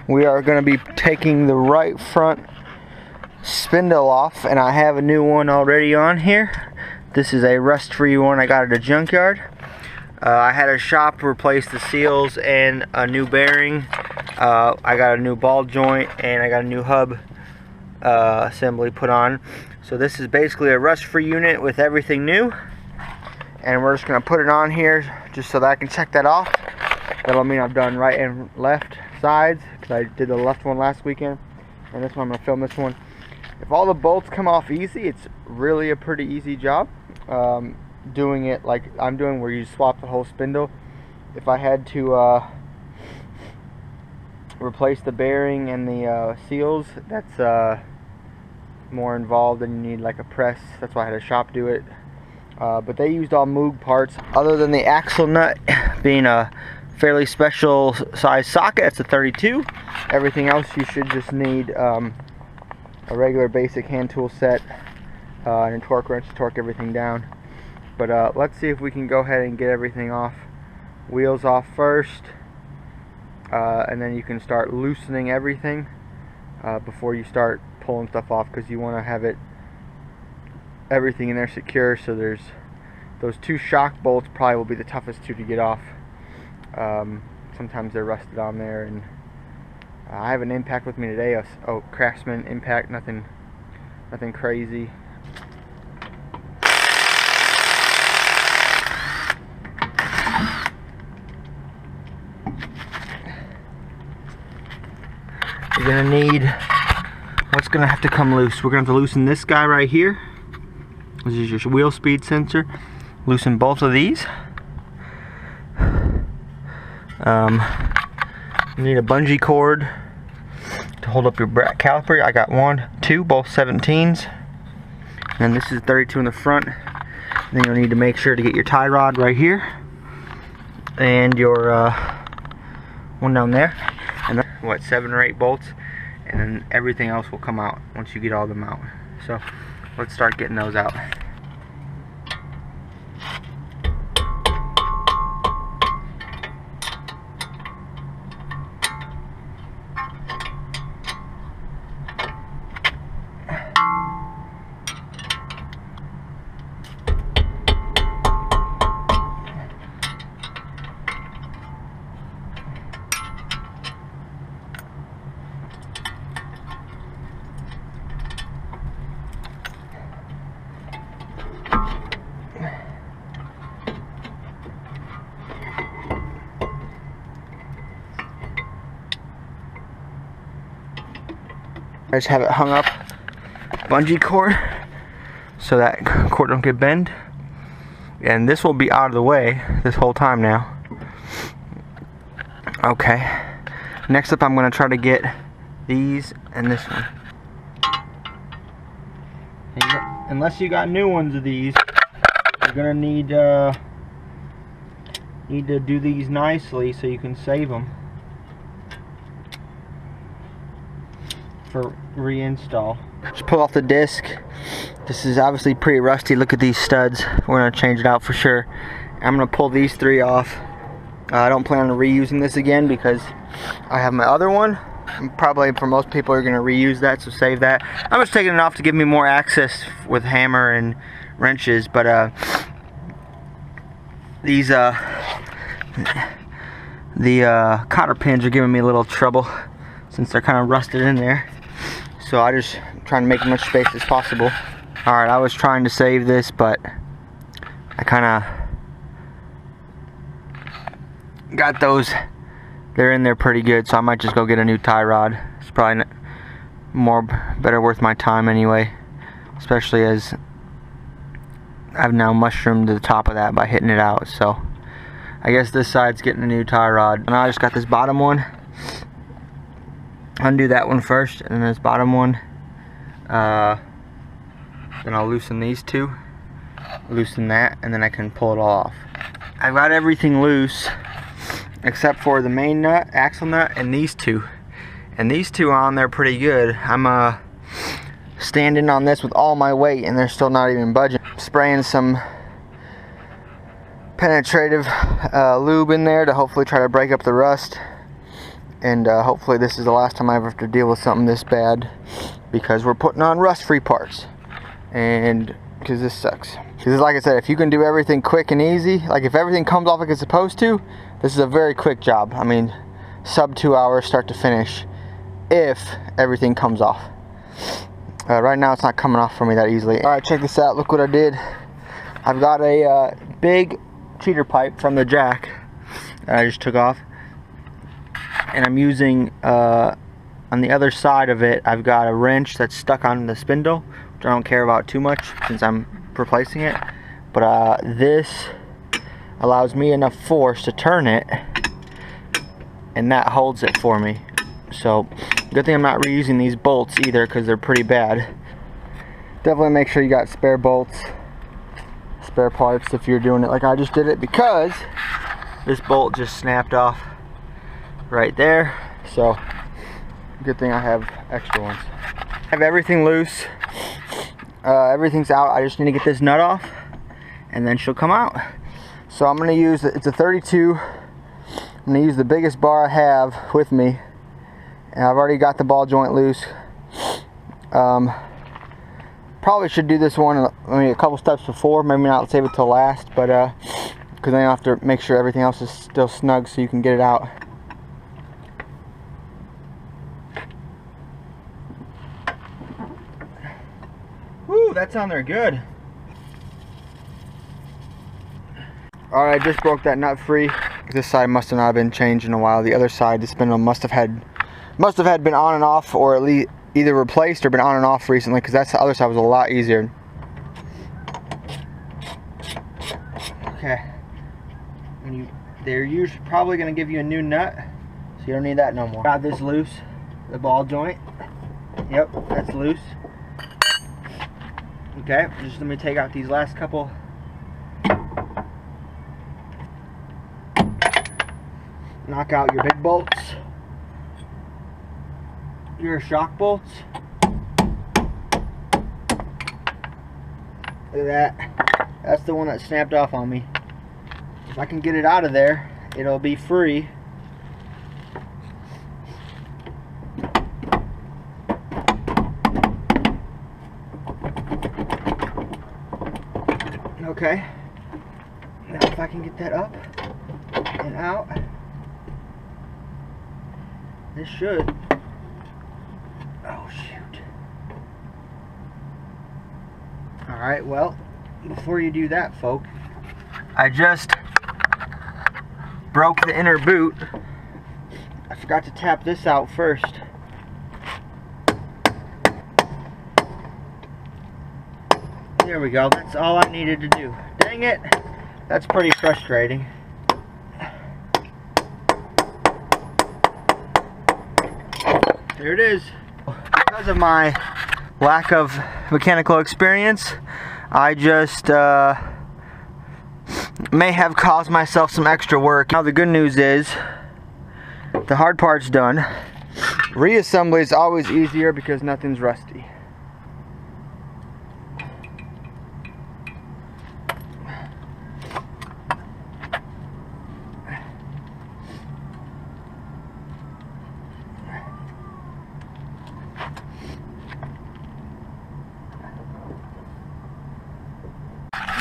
We are going to be taking the right front spindle off, and I have a new one already on here. This is a rust-free one I got at a junkyard. I had a shop replace the seals and a new bearing. I got a new ball joint and I got a new hub assembly put on. So this is basically a rust-free unit with everything new. And we're just going to put it on here just so that I can check that off. That'll mean I've done right and left sides, because I did the left one last weekend. And this one I'm going to film this one. If all the bolts come off easy, it's really a pretty easy job. Doing it like I'm doing, where you swap the whole spindle. If I had to replace the bearing and the seals, that's more involved, and you need like a press. That's why I had a shop do it. But they used all Moog parts, other than the axle nut being a fairly special size socket. It's a 32. Everything else you should just need a regular basic hand tool set and a torque wrench to torque everything down. But let's see if we can go ahead and get everything off. Wheels off first, and then you can start loosening everything before you start pulling stuff off, because you want to have everything in there secure. So there's those two shock bolts probably will be the toughest two to get off. Sometimes they're rusted on there, and I have an impact with me today. Oh, Craftsman impact, nothing crazy. You're gonna need, what's gonna have to come loose? We're gonna have to loosen this guy right here. This is your wheel speed sensor. Loosen both of these. You need a bungee cord to hold up your caliper. I got 1, 2, both 17s. And this is 32 in the front. Then you'll need to make sure to get your tie rod right here. And your one down there. And then, what, 7 or 8 bolts. And then everything else will come out once you get all of them out. So let's start getting those out. I just have it hung up, bungee cord, so that cord don't get bent. And this will be out of the way this whole time now. Okay. Next up, I'm going to try to get these and this one. Unless you got new ones of these, you're going to need to do these nicely so you can save them for reinstall. Just pull off the disc. This is obviously pretty rusty. Look at these studs. We're going to change it out for sure. I'm going to pull these 3 off. I don't plan on reusing this again because I have my other one. Probably for most people are going to reuse that, so save that. I'm just taking it off to give me more access with hammer and wrenches, but these the cotter pins are giving me a little trouble since they're kind of rusted in there. So I just trying to make as much space as possible. Alright, I was trying to save this, but I kind of got those. They're in there pretty good, so I might just go get a new tie rod. It's probably better worth my time anyway, especially as I've now mushroomed to the top of that by hitting it out. So I guess this side's getting a new tie rod. And I just got this bottom one. Undo that one first, and then this bottom one. Then I'll loosen these two, loosen that, and then I can pull it all off. I've got everything loose except for the main nut, axle nut, and these two. And these two are on there pretty good. I'm standing on this with all my weight, and they're still not even budging. Spraying some penetrative lube in there to hopefully try to break up the rust. and hopefully this is the last time I ever have to deal with something this bad, because we're putting on rust-free parts, and because this sucks. Because like I said, if you can do everything quick and easy, like if everything comes off like it's supposed to, this is a very quick job. I mean, sub 2 hours start to finish, if everything comes off. Right now it's not coming off for me that easily. Alright, check this out. Look what I did. I've got a big cheater pipe from the jack that I just took off, and I'm using on the other side of it, I've got a wrench that's stuck on the spindle, which I don't care about too much since I'm replacing it, but this allows me enough force to turn it, and that holds it for me. So good thing I'm not reusing these bolts either, because they're pretty bad. Definitely make sure you got spare bolts, spare parts if you're doing it like I just did it, because this bolt just snapped off right there. So good thing I have extra ones. I have everything loose. Everything's out. I just need to get this nut off, and then she'll come out. So I'm going to use, it's a 32. I'm going to use the biggest bar I have with me, and I've already got the ball joint loose. Probably should do this one a couple steps before, maybe not save it till last, but because then you have to make sure everything else is still snug so you can get it out. Woo, that's on there good. Alright, I just broke that nut free. This side must have not been changed in a while. The other side, the spindle must have had been on and off, or at least either replaced or been on and off recently, because that's the other side was a lot easier. Okay. They're usually probably going to give you a new nut, so you don't need that no more. Got this loose, the ball joint. Yep, that's loose. Okay, just let me take out these last couple. Knock out your big bolts, your shock bolts. Look at that. That's the one that snapped off on me. If I can get it out of there, it'll be free. Okay. Now if I can get that up and out, this should. Oh shoot. Alright, well, before you do that, folks, I just broke the inner boot. I forgot to tap this out first. There we go, that's all I needed to do. Dang it, that's pretty frustrating. There it is. Because of my lack of mechanical experience, I just may have caused myself some extra work. Now the good news is the hard part's done. Reassembly is always easier because nothing's rusty.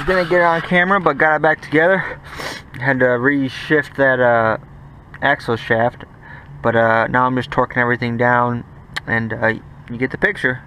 Didn't get it on camera, but got it back together. Had to reshift that axle shaft, but now I'm just torquing everything down, and you get the picture.